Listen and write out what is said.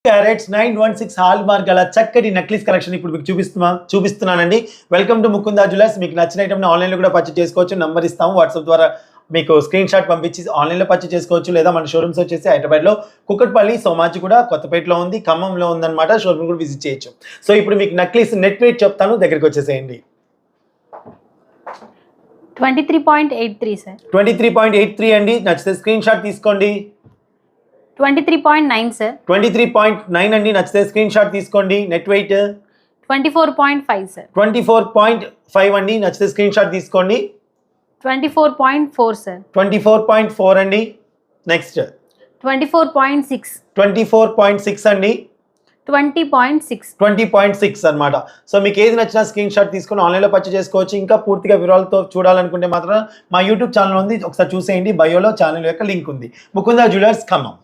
Carrots 916 hall mark గల చక్కటి necklace collection ఇప్పుడు మీకు చూపిస్తున్నానండి. Welcome to Mukunda jewellers. మీకు నచ్చిన ఐటమ్ ఆన్లైన్లో కూడా పర్చేస్ చేసుకోవచ్చు. నంబర్ ఇస్తాము, వాట్సాప్ ద్వారా మీకు స్క్రీన్ షాట్ పంపించి ఆన్లైన్లో పర్చేస్ చేసుకోవచ్చు. లేదా మన షోరూమ్స్ వచ్చేసి హైదరాబాద్లో కుకట్పల్లి, సోమాజిగూడ, కొత్తపేటలో ఉంది, ఖమ్మంలో ఉందన్నమాట. షోరూమ్ కూడా విజిట్ చేయొచ్చు. సో ఇప్పుడు మీకు నెక్లెస్ నెట్ వెయిట్ చెప్తాను, దగ్గరికి వచ్చేసేయండి. 23.83 సార్. 23.83 అండి. నచ్చితే స్క్రీన్ షాట్ తీసుకోండి. 23.9 సార్. 23.9 అండి. నచ్చితే స్క్రీన్ షాట్ తీసుకోండి. Net weight 24.5 sir. 24.5 అండి. నచ్చితే స్క్రీన్ షాట్ తీసుకోండి. 24.4 సార్. 24.4 అండి. నెక్స్ట్ 24.6. 24.6 అండి. 20.6. 20.6 అనమాట. సో మీకు ఏది నచ్చినా స్క్రీన్ షాట్ తీసుకొని ఆన్లైన్లో పర్చేస్ చేసుకోవచ్చు. ఇంకా పూర్తిగా వివరాలతో చూడాలనుకుంటే మాత్రం మా యూట్యూబ్ ఛానల్ ఉంది, ఒకసారి చూసేయండి. బయోలో ఛానల్ యొక్క లింక్ ఉంది. ముకుందా జ్యువెలర్స్ ఖమ్మం.